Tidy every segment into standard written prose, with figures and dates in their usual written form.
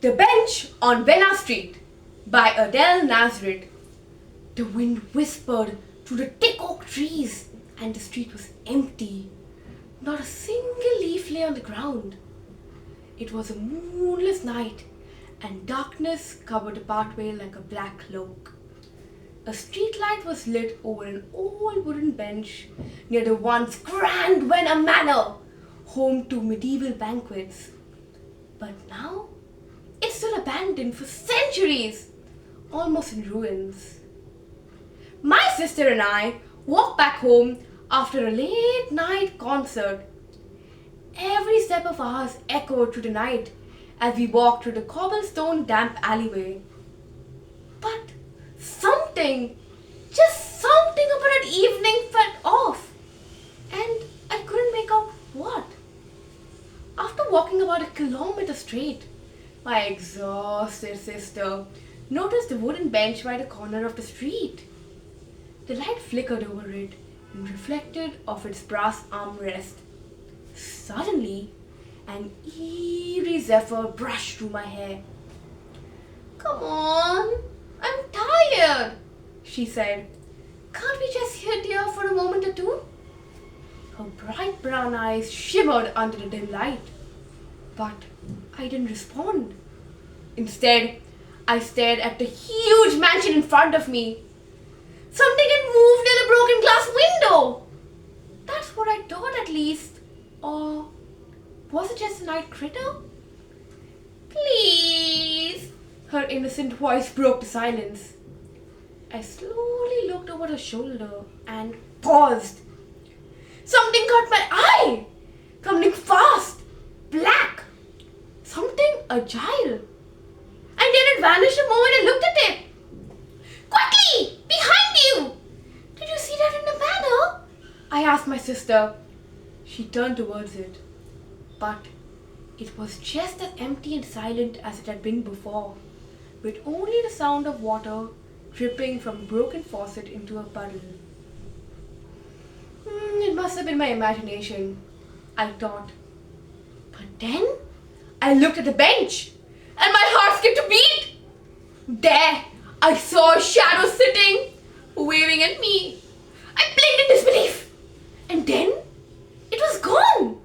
The Bench on Venna Street by Adelle Nazareth. The wind whispered through the thick oak trees and the street was empty. Not a single leaf lay on the ground. It was a moonless night and darkness covered the pathway like a black cloak. A street light was lit over an old wooden bench near the once grand Venna Manor, home to medieval banquets. But now it stood abandoned for centuries, almost in ruins. My sister and I walked back home after a late night concert. Every step of ours echoed through the night as we walked through the cobblestone damp alleyway. But just something about that evening felt off, and I couldn't make out what. After walking about a kilometer straight, my exhausted sister noticed the wooden bench by the corner of the street. The light flickered over it and reflected off its brass armrest. Suddenly, an eerie zephyr brushed through my hair. "Come on, I'm tired," she said. "Can't we just sit here for a moment or two?" Her bright brown eyes shimmered under the dim light, but I didn't respond. Instead, I stared at the huge mansion in front of me. Something had moved in a broken glass window. That's what I thought, at least. Or was it just a night critter? "Please," her innocent voice broke the silence. I slowly looked over her shoulder and paused. Something caught my eye. Something fast, black, something agile. And then it vanished the moment I looked at it. "Quickly! Behind you! Did you see that in the manor?" I asked my sister. She turned towards it, but it was just as empty and silent as it had been before, with only the sound of water dripping from a broken faucet into a puddle. It must have been my imagination, I thought. But then I looked at the bench and my heart skipped a beat. There I saw a shadow sitting, waving at me. I blinked in disbelief, and then it was gone.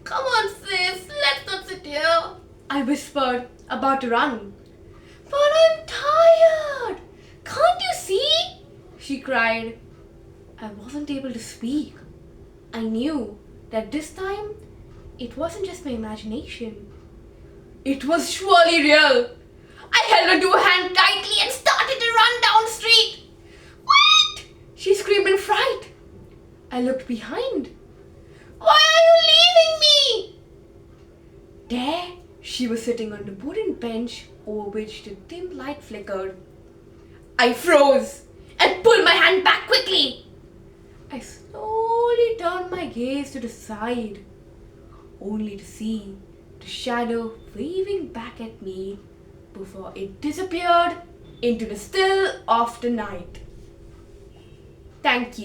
"Come on, sis, let's not sit here," I whispered, about to run. "But I'm tired. Can't you see?" she cried. I wasn't able to speak. I knew that this time it wasn't just my imagination. It was surely real. I held onto her hand tightly and started to run down the street. "Wait!" she screamed in fright. I looked behind. "Why are you leaving me?" There she was sitting on the wooden bench over which the dim light flickered. I froze and pulled my hand back quickly. I slowly turned my gaze to the side, only to see the shadow waving back at me before it disappeared into the still of the night. Thank you.